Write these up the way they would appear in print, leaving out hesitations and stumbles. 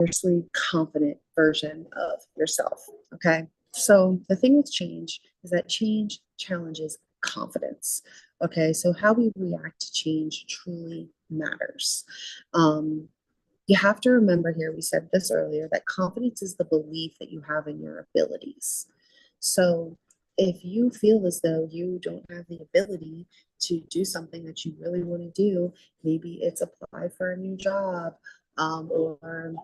fiercely confident version of yourself. Okay. So the thing with change is that change challenges confidence. Okay. So how we react to change truly matters. Um, you have to remember here, we said this earlier, that confidence is the belief that you have in your abilities. So if you feel as though you don't have the ability to do something that you really want to do, maybe it's apply for a new job, or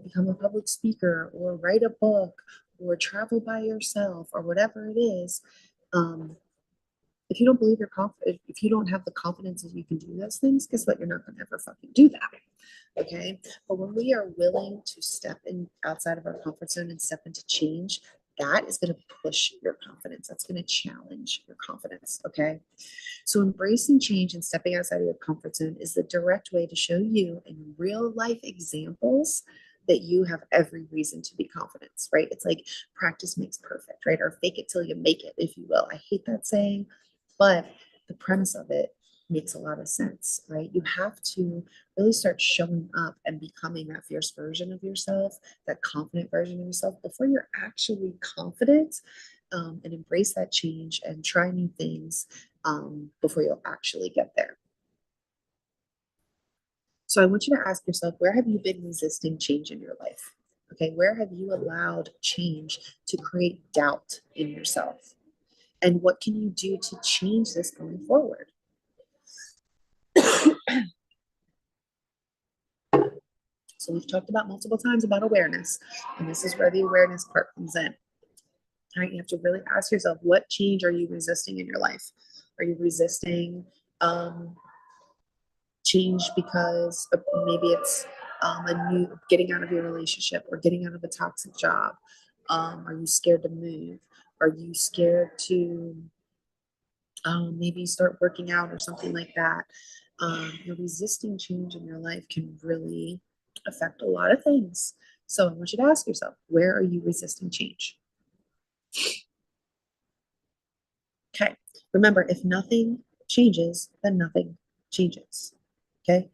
become a public speaker, or write a book, or travel by yourself, or whatever it is. Um, if you don't believe you're confident, if you don't have the confidence that you can do those things, guess what? You're not going to ever fucking do that. Okay. But when we are willing to step in outside of our comfort zone and step into change, that is going to push your confidence. That's going to challenge your confidence. Okay. So embracing change and stepping outside of your comfort zone is the direct way to show you in real life examples that you have every reason to be confident, right? It's like practice makes perfect, right? Or fake it till you make it, if you will. I hate that saying, but the premise of it makes a lot of sense, right? You have to really start showing up and becoming that fierce version of yourself, that confident version of yourself before you're actually confident, and embrace that change and try new things before you'll actually get there. So I want you to ask yourself, where have you been resisting change in your life? Okay, where have you allowed change to create doubt in yourself? And what can you do to change this going forward? So we've talked about multiple times about awareness, and this is where the awareness part comes in. Right? You have to really ask yourself, what change are you resisting in your life? Are you resisting um, change because maybe it's a new getting out of your relationship or getting out of a toxic job? Are you scared to move? Are you scared to maybe start working out or something like that? Resisting change in your life can really affect a lot of things. So I want you to ask yourself, where are you resisting change? Okay. Remember, if nothing changes, then nothing changes. Okay.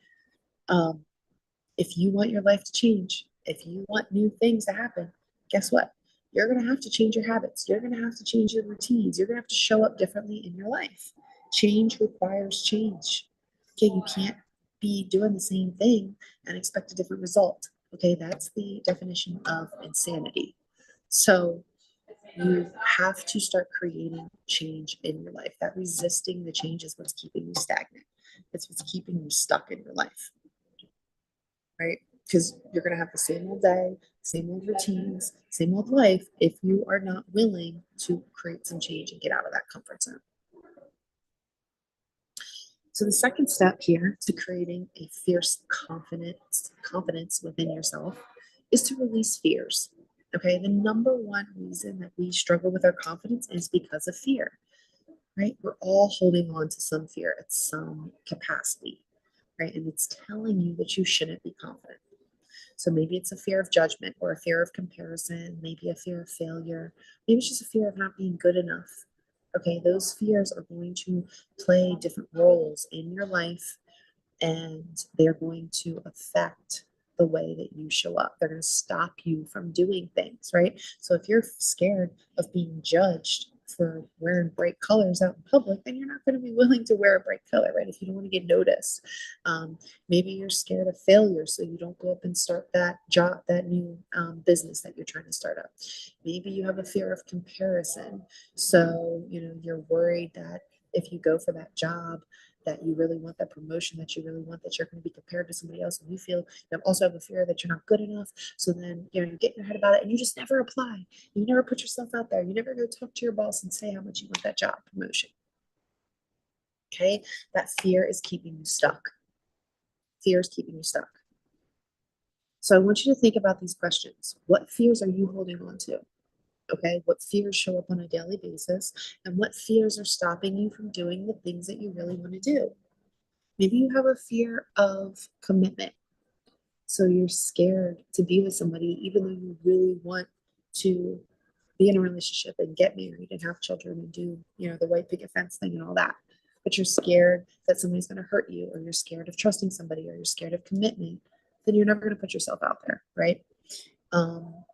Um, if you want your life to change, if you want new things to happen, guess what? You're going to have to change your habits. You're going to have to change your routines. You're going to have to show up differently in your life. Change requires change. Okay. You can't be doing the same thing and expect a different result. Okay. That's the definition of insanity. So, you have to start creating change in your life. That resisting the change is what's keeping you stagnant. It's what's keeping you stuck in your life, right? Because you're going to have the same old day, same old routines, same old life if you are not willing to create some change and get out of that comfort zone. So the second step here to creating a fierce confidence within yourself is to release fears. Okay, the number one reason that we struggle with our confidence is because of fear, right? We're all holding on to some fear at some capacity, right? And it's telling you that you shouldn't be confident. So maybe it's a fear of judgment or a fear of comparison, maybe a fear of failure, maybe it's just a fear of not being good enough. Okay, those fears are going to play different roles in your life, and they're going to affect the way that you show up. They're going to stop you from doing things, right? So if you're scared of being judged for wearing bright colors out in public, then you're not going to be willing to wear a bright color, right? If you don't want to get noticed, maybe you're scared of failure, so you don't go up and start that job, that new business that you're trying to start up. Maybe you have a fear of comparison, so you're worried that if you go for that job that you really want, that promotion that you really want, that you're going to be compared to somebody else, and you feel you also have a fear that you're not good enough. So then you get in your head about it, and you just never apply. You never put yourself out there. You never go talk to your boss and say how much you want that job promotion. Okay, that fear is keeping you stuck. Fear is keeping you stuck. So I want you to think about these questions. What fears are you holding on to? Okay, what fears show up on a daily basis, and what fears are stopping you from doing the things that you really want to do? Maybe you have a fear of commitment. So you're scared to be with somebody, even though you really want to be in a relationship and get married and have children and do, the white picket fence thing and all that. But you're scared that somebody's going to hurt you, or you're scared of trusting somebody, or you're scared of commitment. then you're never going to put yourself out there, right?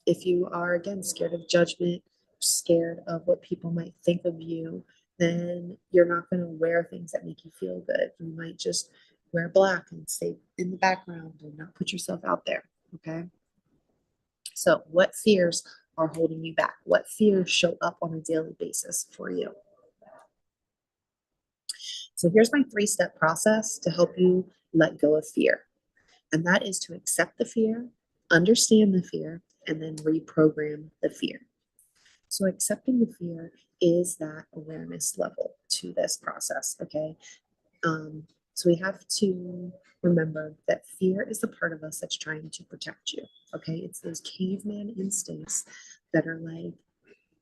If you are, again, scared of judgment, scared of what people might think of you, then you're not going to wear things that make you feel good. You might just wear black and stay in the background and not put yourself out there. Okay. So, what fears are holding you back? What fears show up on a daily basis for you? So, here's my 3-step process to help you let go of fear. And that is to accept the fear, understand the fear, and then reprogram the fear. So, accepting the fear is that awareness level to this process. Okay. Um, so, we have to remember that fear is the part of us that's trying to protect you. Okay. It's those caveman instincts that are like,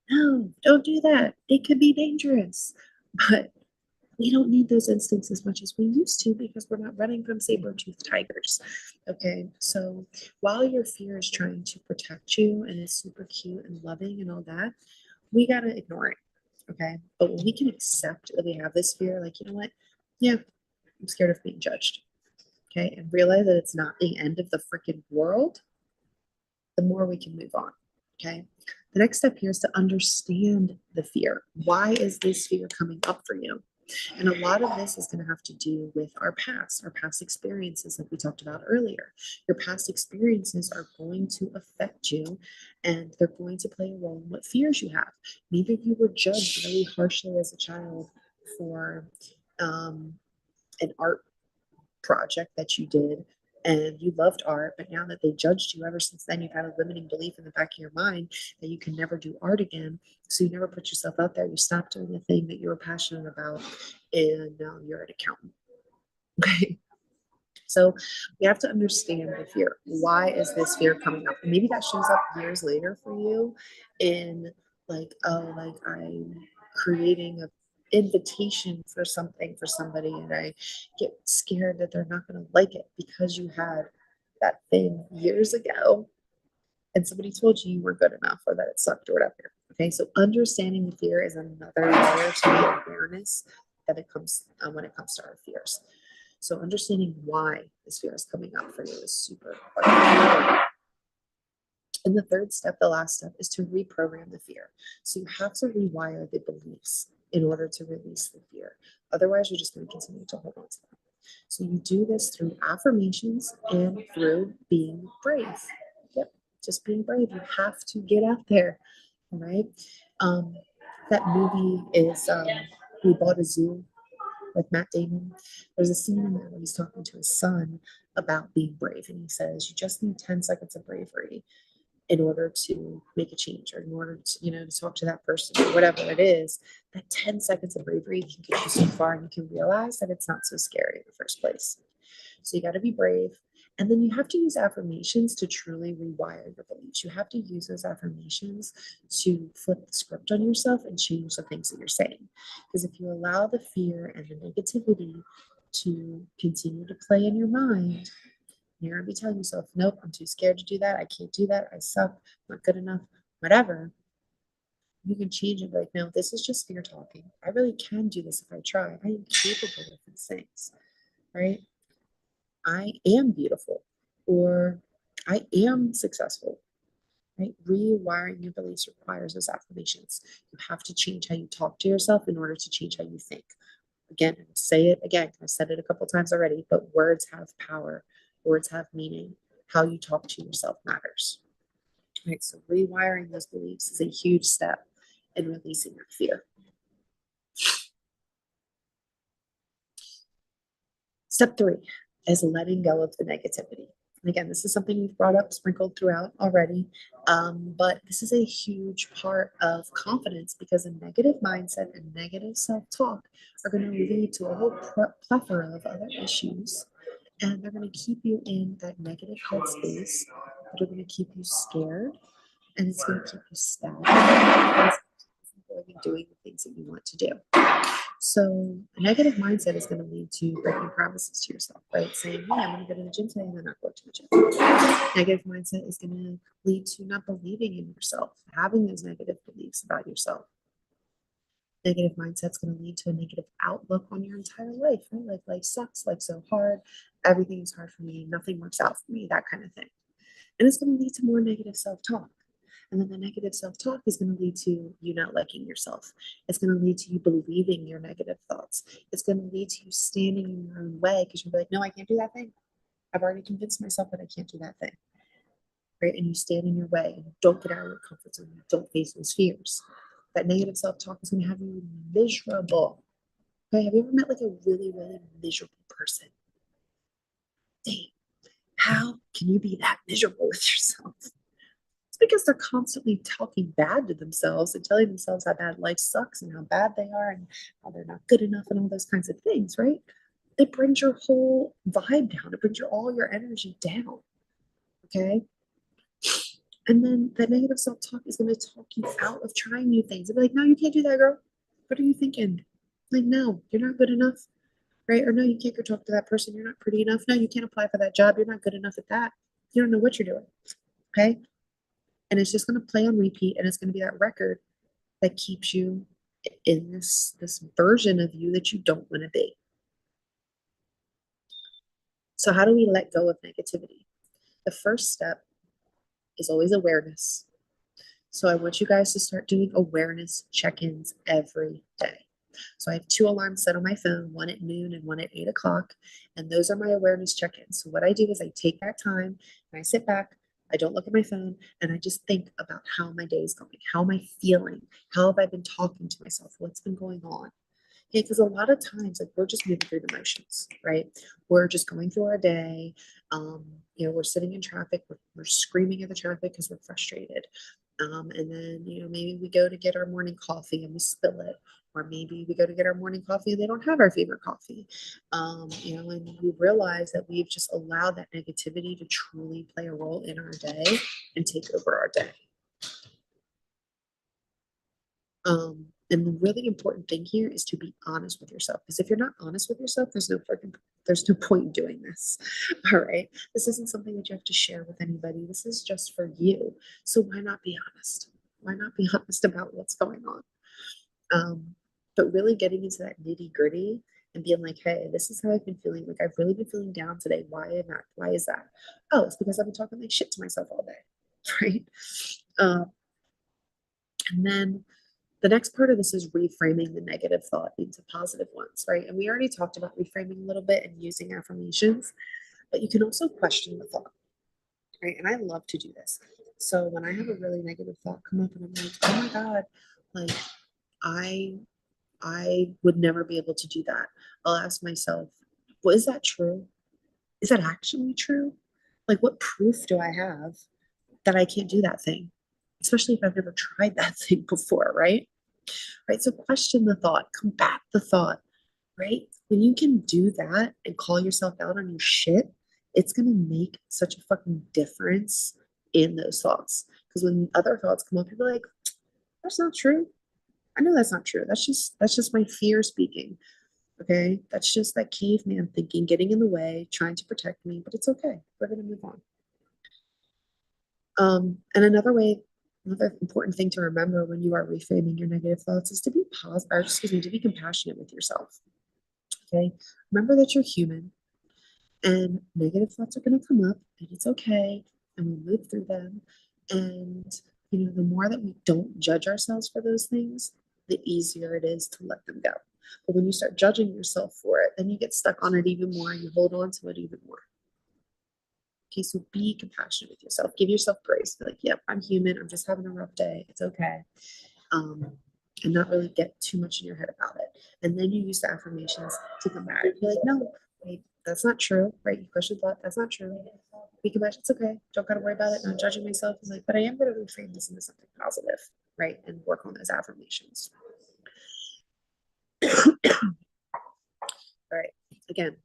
no, don't do that. It could be dangerous. But we don't need those instincts as much as we used to because we're not running from saber-toothed tigers. Okay, so while your fear is trying to protect you and is super cute and loving and all that, we got to ignore it. Okay, but when we can accept that we have this fear, like, you know what? Yeah, I'm scared of being judged. Okay, and realize that it's not the end of the freaking world, the more we can move on. Okay, the next step here is to understand the fear. Why is this fear coming up for you? And a lot of this is going to have to do with our past experiences, like we talked about earlier. Your past experiences are going to affect you and they're going to play a role in what fears you have. Maybe you were judged really harshly as a child for an art project that you did and you loved art, but now that they judged you ever since then, you've had a limiting belief in the back of your mind that you can never do art again. So you never put yourself out there. You stopped doing the thing that you were passionate about, and now you're an accountant. Okay. So we have to understand the fear. Why is this fear coming up? And maybe that shows up years later for you in like, oh, like I'm creating a invitation for something for somebody and I get scared that they're not going to like it because you had that thing years ago and somebody told you you were good enough or that it sucked or whatever. Okay, so understanding the fear is another layer to the awareness that it comes when it comes to our fears. So understanding why this fear is coming up for you is super important. And the third step, the last step, is to reprogram the fear. So you have to rewire the beliefs in order to release the fear. Otherwise, you're just going to continue to hold on to them. So you do this through affirmations and through being brave. Yep, just being brave. You have to get out there, all right? Um, that movie is We Bought a Zoo with Matt Damon. There's a scene in there where he's talking to his son about being brave, and he says, "You just need 10 seconds of bravery in order to make a change, or in order to, to talk to that person, or whatever it is. That 10 seconds of bravery can get you so far, and you can realize that it's not so scary in the first place." So you got to be brave. And then you have to use affirmations to truly rewire your beliefs. You have to use those affirmations to flip the script on yourself and change the things that you're saying. Because if you allow the fear and the negativity to continue to play in your mind, you're going to be telling yourself, nope, I'm too scared to do that. I can't do that. I suck. I'm not good enough. Whatever. You can change it like, no, this is just fear talking. I really can do this if I try. I am capable of these things, right? I am beautiful, or I am successful, right? Rewiring your beliefs requires those affirmations. You have to change how you talk to yourself in order to change how you think. Again, I'll say it again. I said it a couple times already, but words have power. Words have meaning. How you talk to yourself matters. Right? So rewiring those beliefs is a huge step in releasing that fear. Step 3 is letting go of the negativity. And again, this is something we've brought up, sprinkled throughout already, but this is a huge part of confidence because a negative mindset and negative self-talk are going to lead to a whole plethora of other issues, and they're going to keep you in that negative headspace. They're going to keep you scared, and it's going to keep you stagnant. It's going to be doing the things that you want to do. So a negative mindset is going to lead to breaking promises to yourself, right? Saying, yeah, I'm going to go to the gym today and then not go to the gym. Negative mindset is going to lead to not believing in yourself, having those negative beliefs about yourself. Negative mindset's going to lead to a negative outlook on your entire life, right? Like life sucks, life's so hard, everything is hard for me, nothing works out for me, that kind of thing. And it's going to lead to more negative self-talk. And then the negative self-talk is going to lead to you not liking yourself. It's going to lead to you believing your negative thoughts. It's going to lead to you standing in your own way because you're like, no, I can't do that thing. I've already convinced myself that I can't do that thing. Right? And you stand in your way and don't get out of your comfort zone. You don't face those fears. That negative self-talk is going to have you miserable. Okay, have you ever met like a really, really miserable person? Dang, how can you be that miserable with yourself? It's because they're constantly talking bad to themselves and telling themselves how bad life sucks and how bad they are and how they're not good enough and all those kinds of things, right? It brings your whole vibe down. It brings all your energy down. Okay. And then that negative self talk is going to talk you out of trying new things. It'll be like, no, you can't do that, girl. What are you thinking? Like, no, you're not good enough, right? Or no, you can't go talk to that person. You're not pretty enough. No, you can't apply for that job. You're not good enough at that. You don't know what you're doing. Okay. And it's just going to play on repeat. And it's going to be that record that keeps you in this version of you that you don't want to be. So how do we let go of negativity? The first step is always awareness. So I want you guys to start doing awareness check-ins every day. So I have 2 alarms set on my phone, one at noon and one at 8 o'clock. And those are my awareness check-ins. So what I do is I take that time and I sit back, I don't look at my phone, and I just think about how my day is going. How am I feeling? How have I been talking to myself? What's been going on? Yeah, because a lot of times, like we're just moving through the motions, right? We're just going through our day. We're sitting in traffic, we're screaming at the traffic because we're frustrated. And then, maybe we go to get our morning coffee and we spill it. Or maybe we go to get our morning coffee and they don't have our favorite coffee. And we realize that we've just allowed that negativity to truly play a role in our day and take over our day. And the really important thing here is to be honest with yourself. Because if you're not honest with yourself, there's no point in doing this. All right. This isn't something that you have to share with anybody. This is just for you. So why not be honest? Why not be honest about what's going on? But really getting into that nitty-gritty and being like, hey, this is how I've been feeling. Like I've really been feeling down today. Why is that? Oh, it's because I've been talking like shit to myself all day. Right. And then the next part of this is reframing the negative thought into positive ones, right? And we already talked about reframing a little bit and using affirmations, but you can also question the thought, right? And I love to do this. So when I have a really negative thought come up and I'm like, oh my God, like I I would never be able to do that. I'll ask myself, well, is that true? Is that actually true? Like what proof do I have that I can't do that thing? Especially if I've never tried that thing before, right? Right. So question the thought, combat the thought, right? When you can do that and call yourself out on your shit, it's going to make such a fucking difference in those thoughts. Because when other thoughts come up, you're like, that's not true. I know that's not true. That's just my fear speaking. Okay. That's just that caveman thinking, getting in the way, trying to protect me, but it's okay. We're going to move on. And another important thing to remember when you are reframing your negative thoughts is to be to be compassionate with yourself. Okay. Remember that you're human and negative thoughts are going to come up and it's okay. And we move through them. And, the more that we don't judge ourselves for those things, the easier it is to let them go. But when you start judging yourself for it, then you get stuck on it even more and you hold on to it even more. Okay, so be compassionate with yourself. Give yourself grace. Be like, yep, I'm human. I'm just having a rough day. It's okay. Um, and not really get too much in your head about it. And then you use the affirmations to combat it. Be like, no, wait, that's not true. Right? You question thought, that's not true. Be compassionate. It's okay. Don't gotta worry about it. Not judging myself. I'm like, but I am gonna reframe this into something positive, right? And work on those affirmations. All right. Again,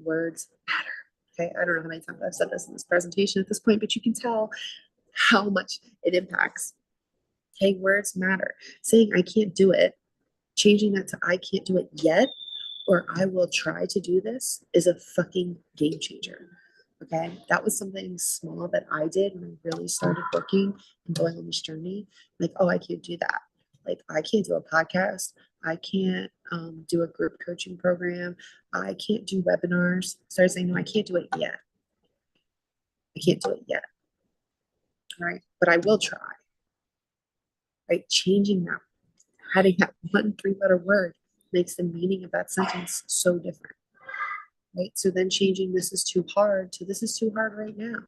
words matter. Okay. I don't know how many times I've said this in this presentation at this point, but you can tell how much it impacts. Okay, words matter. Saying I can't do it, changing that to I can't do it yet, or I will try to do this is a fucking game changer. Okay, that was something small that I did when I really started working and going on this journey. Like, oh, I can't do that. Like, I can't do a podcast. I can't do a group coaching program. I can't do webinars. Start saying, no, I can't do it yet. I can't do it yet. Right. But I will try. Right. Changing that, adding that one 3-letter word makes the meaning of that sentence so different. Right. So then changing this is too hard to this is too hard right now.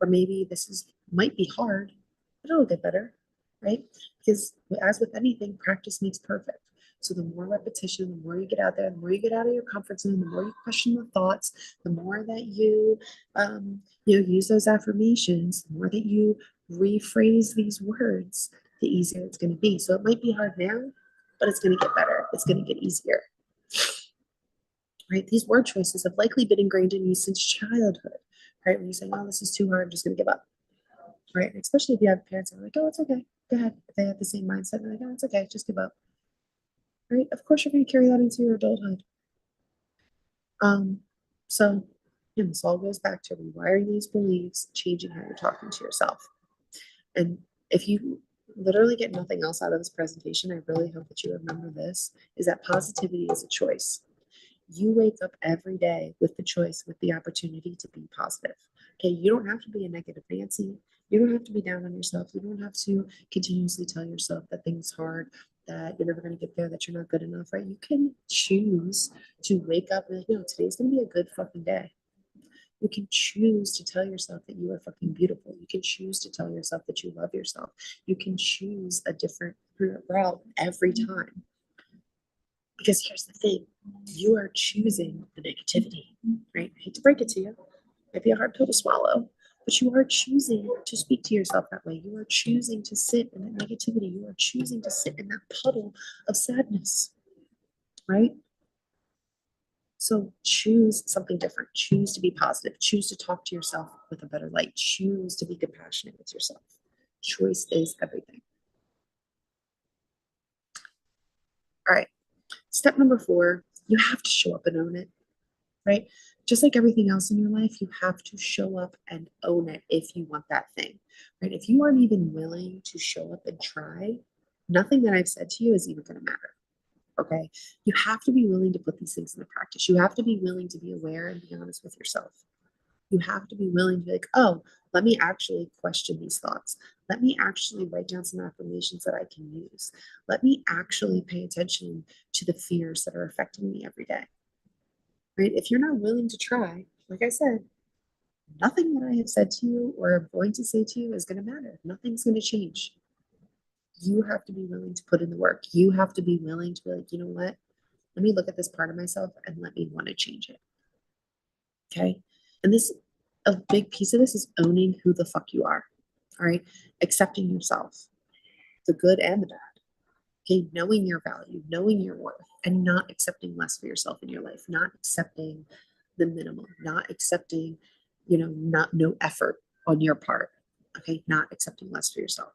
Or maybe this is might be hard, but it'll get better, right? Because as with anything, practice makes perfect. So the more repetition, the more you get out there, the more you get out of your comfort zone, the more you question the thoughts, the more that use those affirmations, the more that you rephrase these words, the easier it's going to be. So it might be hard now, but it's going to get better. It's going to get easier, right? These word choices have likely been ingrained in you since childhood, right? When you say, "Oh, this is too hard, I'm just going to give up." Right? Especially if you have parents that are like, "Oh, it's okay. Go ahead." If they have the same mindset, they're like, "Oh, it's okay. Just give up." Right? Of course, you're going to carry that into your adulthood. Um, so, this all goes back to rewiring these beliefs, changing how you're talking to yourself. And if you literally get nothing else out of this presentation, I really hope that you remember this, is that positivity is a choice. You wake up every day with the choice, with the opportunity to be positive. Okay, you don't have to be a negative Nancy. You don't have to be down on yourself. You don't have to continuously tell yourself that things hard, that you're never going to get there, that you're not good enough, right? You can choose to wake up and be like, no, today's going to be a good fucking day. You can choose to tell yourself that you are fucking beautiful. You can choose to tell yourself that you love yourself. You can choose a different route every time. Because here's the thing, you are choosing the negativity, right? I hate to break it to you. It might be a hard pill to swallow, but you are choosing to speak to yourself that way. You are choosing to sit in that negativity. You are choosing to sit in that puddle of sadness, right? So choose something different. Choose to be positive. Choose to talk to yourself with a better light. Choose to be compassionate with yourself. Choice is everything. All right. Step number 4, you have to show up and own it. Right? Just like everything else in your life, you have to show up and own it if you want that thing, right? If you aren't even willing to show up and try, nothing that I've said to you is even going to matter. Okay. You have to be willing to put these things into practice. You have to be willing to be aware and be honest with yourself. You have to be willing to be like, oh, let me actually question these thoughts. Let me actually write down some affirmations that I can use. Let me actually pay attention to the fears that are affecting me every day. Right? If you're not willing to try, like I said, nothing that I have said to you or am going to say to you is going to matter. Nothing's going to change. You have to be willing to put in the work. You have to be willing to be like, you know what? Let me look at this part of myself and let me want to change it. Okay. And this, a big piece of this is owning who the fuck you are. All right. Accepting yourself, the good and the bad. Okay. Knowing your value, knowing your worth, and not accepting less for yourself in your life, not accepting the minimum, not accepting, not no effort on your part. Okay. Not accepting less for yourself.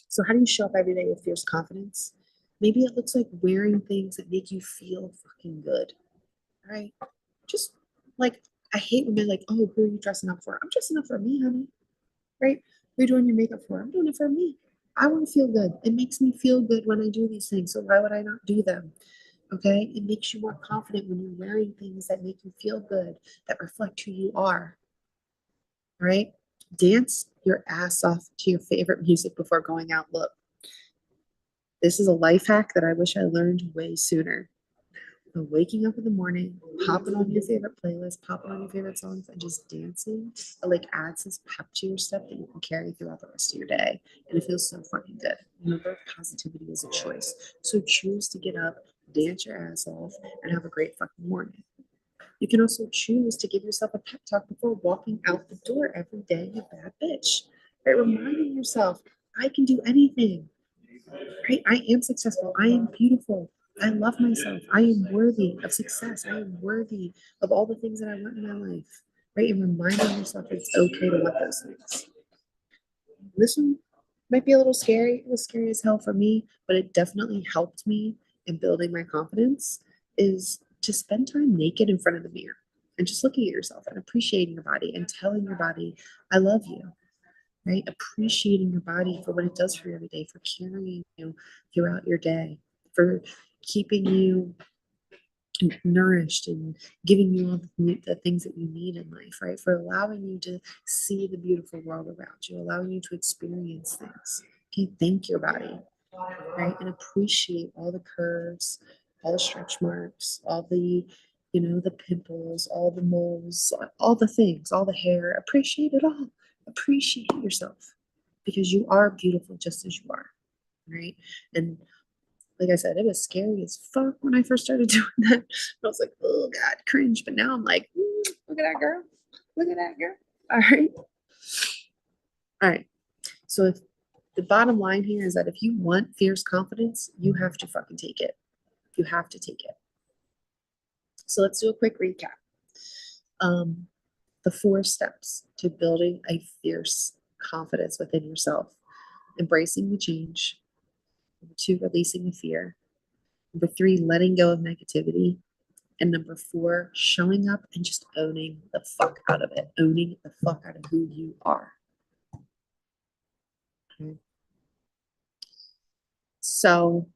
So, how do you show up every day with fierce confidence? Maybe it looks like wearing things that make you feel fucking good, right? Just like, I hate when they're like, oh, who are you dressing up for? I'm dressing up for me, honey, right? Who are you doing your makeup for? I'm doing it for me. I want to feel good. It makes me feel good when I do these things. So, why would I not do them? Okay. It makes you more confident when you're wearing things that make you feel good, that reflect who you are, right? Dance your ass off to your favorite music before going out. Look, this is a life hack that I wish I learned way sooner. But waking up in the morning, popping on your favorite playlist, popping on your favorite songs, and just dancing, it like adds this pep to your step that you can carry throughout the rest of your day. And it feels so fucking good. Remember, positivity is a choice. So choose to get up, dance your ass off, and have a great fucking morning. You can also choose to give yourself a pep talk before walking out the door every day, you bad bitch. Right? Reminding yourself, I can do anything. Right? I am successful. I am beautiful. I love myself. I am worthy of success. I am worthy of all the things that I want in my life. Right? And reminding yourself it's okay to want those things. This one might be a little scary. It was scary as hell for me, but it definitely helped me in building my confidence is to spend time naked in front of the mirror and just looking at yourself and appreciating your body and telling your body, I love you. right? Appreciating your body for what it does for you every day, for carrying you throughout your day, for keeping you nourished and giving you all the things that you need in life, right? For allowing you to see the beautiful world around you, allowing you to experience things. Okay, thank your body, right? And appreciate all the curves, all the stretch marks, all the, the pimples, all the moles, all the things, all the hair. Appreciate it all. Appreciate yourself because you are beautiful just as you are, right? And like I said, it was scary as fuck when I first started doing that. I was like, oh God, cringe. But now I'm like, look at that girl. Look at that girl. All right. All right. So if the bottom line here is that if you want fierce confidence, you have to fucking take it. You have to take it. So let's do a quick recap. Um, the 4 steps to building a fierce confidence within yourself: embracing the change. Number 2, releasing the fear. Number 3, letting go of negativity. And number 4, showing up and just owning the fuck out of it, owning the fuck out of who you are. Okay. So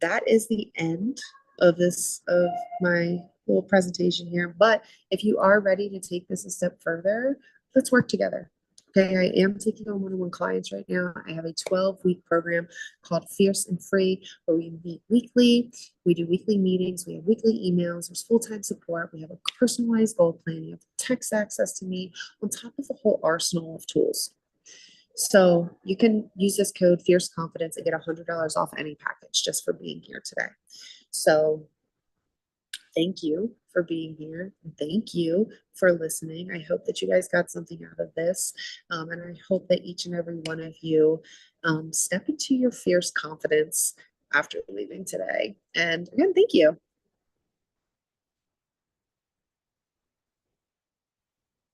that is the end of my little presentation here. But if you are ready to take this a step further, let's work together. Okay, I am taking on one-on-one clients right now. I have a 12-week program called Fierce and Free, where we meet weekly. We do weekly meetings. We have weekly emails. There's full-time support. We have a personalized goal plan. You have text access to me on top of a whole arsenal of tools. So you can use this code Fierce Confidence and get $100 off any package just for being here today. So thank you for being here. Thank you for listening. I hope that you guys got something out of this. And I hope that each and every one of you step into your fierce confidence after leaving today. And again, thank you.